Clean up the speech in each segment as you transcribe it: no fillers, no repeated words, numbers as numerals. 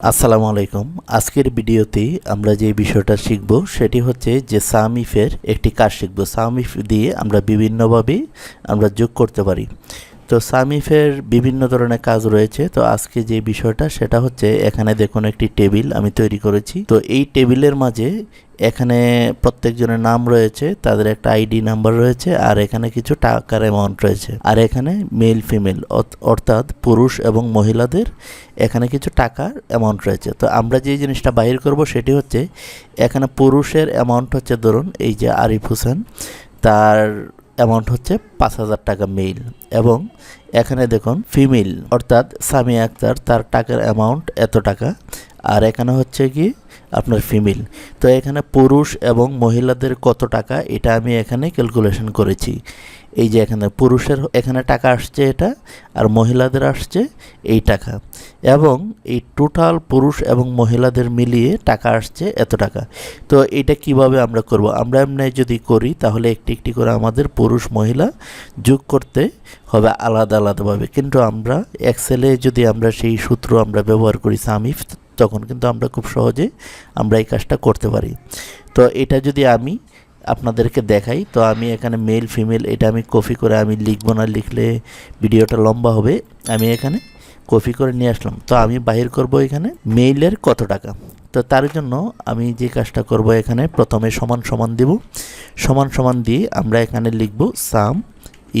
আসসালামু আলাইকুম। আজকের ভিডিওতে আমরা যে বিষয়টা শিখব সেটি হচ্ছে যে সামিফের একটি কাজ শিখব। সামিফ দিয়ে আমরা বিভিন্নভাবে আমরা যোগ করতে পারি। তো সামিফের বিভিন্ন ধরনের কাজ রয়েছে। তো আজকে যে বিষয়টা সেটা হচ্ছে এখানে দেখুন একটি টেবিল আমি তৈরি করেছি। তো এই টেবিলের মাঝে এখানে প্রত্যেকজনের নাম রয়েছে, তাদের একটা আইডি নাম্বার রয়েছে, আর এখানে কিছু টাকার অ্যামাউন্ট রয়েছে, আর এখানে মেল ফিমেল অর্থাৎ পুরুষ এবং মহিলাদের এখানে কিছু টাকার অ্যামাউন্ট রয়েছে। তো আমরা যে জিনিসটা বাহির করব সেটি হচ্ছে এখানে পুরুষের অ্যামাউন্ট হচ্ছে ধরুন এই যে আরিফ হোসেন, তার অ্যামাউন্ট হচ্ছে 5,000 টাকা মেইল, এবং এখানে দেখুন ফিমেল অর্থাৎ সামিয়া আক্তার, তার টাকার অ্যামাউন্ট এত টাকা, আর এখানে হচ্ছে কি আপনার ফিমেল। তো এখানে পুরুষ এবং মহিলাদের কত টাকা এটা আমি এখানে ক্যালকুলেশন করেছি। এই যে এখানে পুরুষের এখানে টাকা আসছে এটা, আর মহিলাদের আসছে এই টাকা, এবং এই টোটাল পুরুষ এবং মহিলাদের মিলিয়ে টাকা আসছে এত টাকা। তো এটা কিভাবে আমরা করব? আমরা এমনি যদি করি তাহলে একটি একটি করে আমাদের পুরুষ মহিলা যোগ করতে হবে আলাদা আলাদাভাবে, কিন্তু আমরা এক্সেলে যদি আমরা সেই সূত্র আমরা ব্যবহার করি সামিফ, তখন কিন্তু আমরা খুব সহজে আমরা এই কাজটা করতে পারি। তো এটা যদি আমি আপনাদেরকে দেখাই, তো আমি এখানে মেল ফিমেল এটা আমি কপি করে আমি লিখবো না, লিখলে ভিডিওটা লম্বা হবে। আমি এখানে কপি করে নিয়ে আসলাম। তো আমি বাহির করব এখানে মেইলের কত টাকা। তো তার জন্য আমি যে কাজটা করব, এখানে প্রথমে সমান সমান দিব, সমান সমান দিয়ে আমরা এখানে লিখব সাম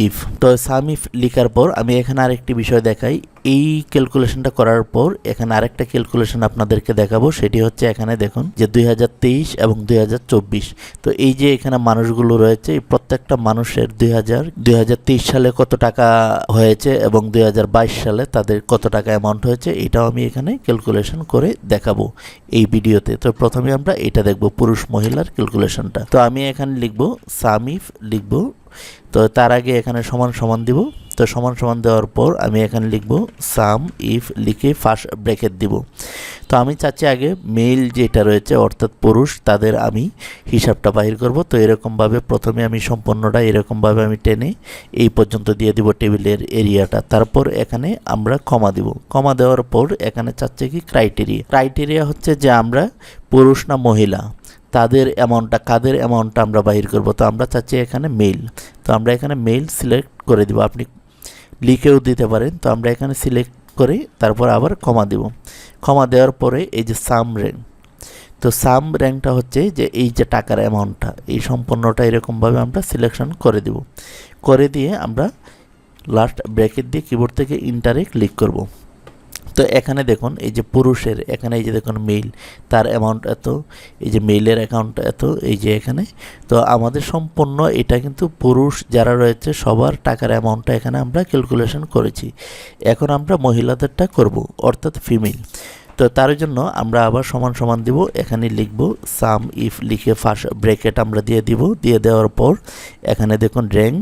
ইফ। তো সাম ইফ লিখার পর আমি এখানে আরেকটি বিষয় দেখাই। এই ক্যালকুলেশনটা করার পর এখানে আরেকটা ক্যালকুলেশন আপনাদেরকে দেখাবো, সেটি হচ্ছে এখানে দেখুন যে 2023 এবং 2024। তো এই যে এখানে মানুষগুলো রয়েছে, এই প্রত্যেকটা মানুষের 2023 সালে কত টাকা হয়েছে এবং 2022 সালে তাদের কত টাকা অ্যামাউন্ট হয়েছে, এটাও আমি এখানে ক্যালকুলেশন করে দেখাবো এই ভিডিওতে। তো প্রথমে আমরা এটা দেখব পুরুষ মহিলার ক্যালকুলেশনটা। তো আমি এখানে লিখব সাম ইফ লিখব। তো তার আগে এখানে সমান সমান দিব। তো সমান সমান দেওয়ার পর আমি এখানে লিখব সাম ইফ লিখে ফার্স্ট ব্র্যাকেট দিব। তো আমি চাচ্ছি আগে মেল যেটা রয়েছে অর্থাৎ পুরুষ, তাদের আমি হিসাবটা বাহির করব। তো এরকমভাবে প্রথমে আমি সম্পূর্ণটা এরকমভাবে আমি টেনে এই পর্যন্ত দিয়ে দিব টেবিলের এরিয়াটা। তারপর এখানে আমরা কমা দিব। কমা দেওয়ার পর এখানে চাচ্ছে কি ক্রাইটেরিয়া হচ্ছে যে আমরা পুরুষ না মহিলা, তাদের অ্যামাউন্টটা কাদের অ্যামাউন্টটা আমরা বাহির করব। তো আমরা চাচ্ছি এখানে মেল, তো আমরা এখানে মেল সিলেক্ট করে দিব, আপনি লিখেও দিতে পারেন। তো আমরা এখানে সিলেক্ট করে তারপর আবার কমা দিব। কমা দেওয়ার পরে এই যে সাম র্যাঙ্ক, তো সাম র্যাঙ্কটা হচ্ছে যে এই যে টাকার অ্যামাউন্টটা, এই সম্পূর্ণটা এরকমভাবে আমরা সিলেকশন করে দিব। করে দিয়ে আমরা লাস্ট ব্র্যাকেট দিয়ে কিবোর্ড থেকে ইন্টারে ক্লিক করব। তো এখানে দেখুন এই যে পুরুষের এখানে এই যে দেখুন মেইল, তার অ্যামাউন্ট এত, এই যে মেইলের অ্যাকাউন্ট এত, এই যে এখানে। তো আমাদের সম্পূর্ণ এটা কিন্তু পুরুষ যারা রয়েছে সবার টাকার অ্যামাউন্টটা এখানে আমরা ক্যালকুলেশন করেছি। এখন আমরা মহিলাদেরটা করব অর্থাৎ ফিমেল। তো তার জন্য আমরা আবার সমান সমান দিব, এখানে লিখব সাম ইফ লিখে ফার্স্ট ব্র্যাকেট আমরা দিয়ে দিব। দিয়ে দেওয়ার পর এখানে দেখুন র্যাঙ্ক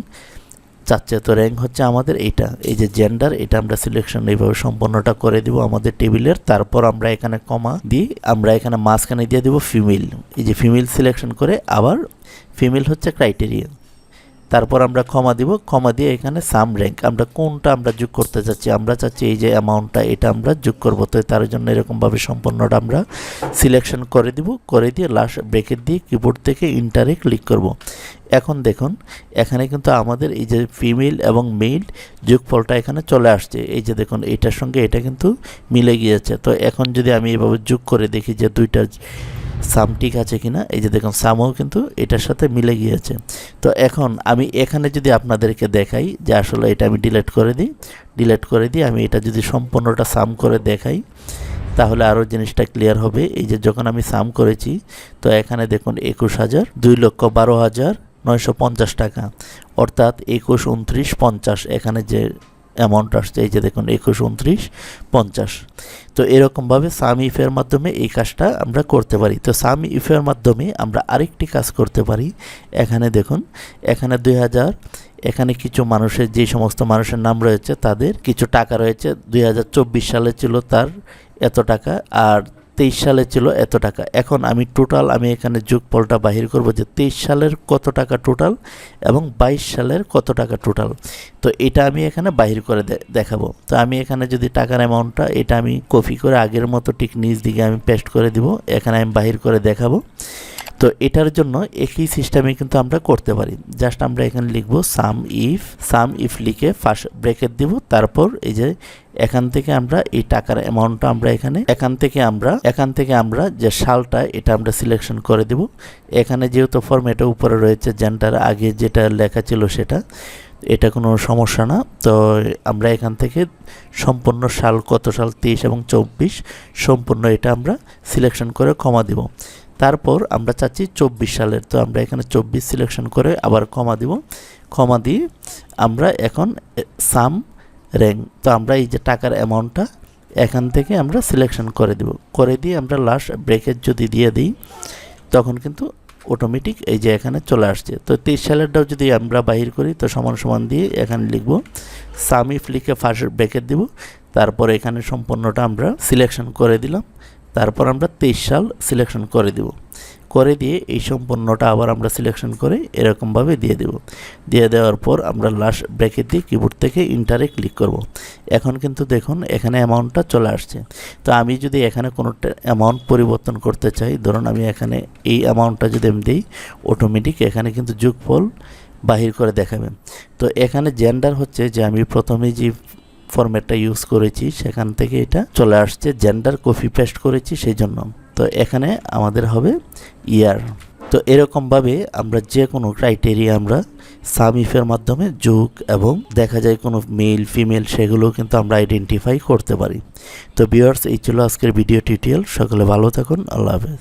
চাচ্ছে, তো র্যাঙ্ক হচ্ছে আমাদের এইটা, এই যে জেন্ডার, এটা আমরা সিলেকশন এইভাবে সম্পূর্ণটা করে দিব আমাদের টেবিলের। তারপর আমরা এখানে কমা দিয়ে আমরা এখানে মাঝখানে দিয়ে দিব ফিমেল, এই যে ফিমেল সিলেকশন করে আবার ফিমেল হচ্ছে ক্রাইটেরিয়া। তারপর আমরা কমা দিব, কমা দিয়ে এখানে সাম র্যাঙ্ক আমরা কোনটা আমরা যোগ করতে চাচ্ছি, আমরা চাচ্ছি এই যে অ্যামাউন্টটা এটা আমরা যোগ করব। তো তার জন্য এরকমভাবে সম্পূর্ণটা আমরা সিলেকশন করে দিব, করে দিয়ে লাস্ট ব্রেকেট দিয়ে কিবোর্ড থেকে ইন্টারে ক্লিক করব। এখন দেখুন এখানে কিন্তু আমাদের এই যে ফিমেল এবং মেল যোগফলটা এখানে চলে আসছে। এই যে দেখুন এটার সঙ্গে এটা কিন্তু মিলে গিয়েছে। তো এখন যদি আমি এভাবে যোগ করে দেখি যে দুইটা সাম ঠিক আছে কিনা, এই যে দেখুন সামও কিন্তু এটার সাথে মিলে গিয়েছে। তো এখন আমি এখানে যদি আপনাদেরকে দেখাই যে আসলে এটা আমি ডিলিট করে দিই আমি এটা যদি সম্পূর্ণটা সাম করে দেখাই, তাহলে আরও জিনিসটা ক্লিয়ার হবে। এই যে যখন আমি সাম করেছি, তো এখানে দেখুন 21,02,950 টাকা, অর্থাৎ 21, 29, 50 এখানে যে অ্যামাউন্ট আসছে, এই যে দেখুন 21, 29, 50। তো এরকমভাবে সাম ইফের মাধ্যমে এই কাজটা আমরা করতে পারি। তো সাম ইফের মাধ্যমে আমরা আরেকটি কাজ করতে পারি। এখানে দেখুন এখানে 2000, এখানে কিছু মানুষের যে সমস্ত মানুষের নাম রয়েছে তাদের কিছু টাকা রয়েছে, 2024 সালে ছিল তার এত টাকা, আর 23 সালে ছিল এত টাকা। এখন আমি টোটাল আমি এখানে যোগফলটা বাহির করব যে 23 সালের কত টাকা টোটাল এবং 22 সালের কত টাকা টোটাল। তো এটা আমি এখানে বাহির করে দেখাবো। তো আমি এখানে যদি টাকার অ্যামাউন্টটা এটা আমি কপি করে আগের মতো ঠিক নিচ দিকে আমি পেস্ট করে দিব, এখানে আমি বাহির করে দেখাবো। তো এটার জন্য একই সিস্টেমে কিন্তু আমরা করতে পারি। জাস্ট আমরা এখানে লিখব সাম ইফ লিখে ফার্স্ট ব্র্যাকেট দিব, তারপর এই যে এখান থেকে আমরা এই টাকার অ্যামাউন্টটা আমরা এখান থেকে আমরা যে সালটা এটা আমরা সিলেকশন করে দিব। এখানে যেহেতু ফরম্যাটে উপরে রয়েছে জেন্ডার, আগে যেটা লেখা ছিল সেটা, এটা কোনো সমস্যা না। তো আমরা এখান থেকে সম্পূর্ণ সাল কত সাল 23 এবং 24 সম্পূর্ণ এটা আমরা সিলেকশন করে কমা দিব। তারপর আমরা চাচ্ছি 24 সালের, তো আমরা এখানে 24 সিলেকশন করে আবার কমা দিব। কমা দিয়ে আমরা এখন সাম র্যাঙ্ক, তো আমরা এই যে টাকার অ্যামাউন্টটা এখান থেকে আমরা সিলেকশন করে দিব। করে দিয়ে আমরা লাস্ট ব্রেকেট যদি দিয়ে দিই তখন কিন্তু অটোমেটিক এই যে এখানে চলে আসছে। তো 23 সালেরটাও যদি আমরা বাহির করি তো সমান সমান দিয়ে এখানে লিখব সামিফ লিখে ফার্স্ট ব্রেকেট দিব, তারপর এখানে সম্পূর্ণটা আমরা সিলেকশন করে দিলাম। তারপর আমরা 23 সাল সিলেকশন করে দিব। করে দিয়ে এই সম্পূর্ণটা আবার আমরা সিলেকশন করে এরকমভাবে দিয়ে দেব। দিয়ে দেওয়ার পর আমরা লাস্ট ব্রেকেট দিয়ে কিবোর্ড থেকে ইন্টারে ক্লিক করব। এখন কিন্তু দেখুন এখানে অ্যামাউন্টটা চলে আসছে। তো আমি যদি এখানে কোনো অ্যামাউন্ট পরিবর্তন করতে চাই, ধরুন আমি এখানে এই অ্যামাউন্টটা যদি আমি দিই, অটোমেটিক এখানে কিন্তু যোগফল বাহির করে দেখাবে। তো এখানে জেন্ডার হচ্ছে যে আমি প্রথমে যে ফরম্যাটটা ইউজ করেছি সেখান থেকে এটা চলে আসছে, জেন্ডার কপি পেস্ট করেছি সেই জন্য। তো এখানে আমাদের হবে ইয়ার। তো এরকমভাবে আমরা যে কোনো ক্রাইটেরিয়া আমরা সামিফের মাধ্যমে যোগ এবং দেখা যায় কোনো মেল ফিমেল সেগুলো কিন্তু আমরা আইডেন্টিফাই করতে পারি। তো ভিউয়ার্স, এই ছিল আজকের ভিডিও টিউটোরিয়াল। সকলে ভালো থাকুন, আল্লাহ হাফেজ।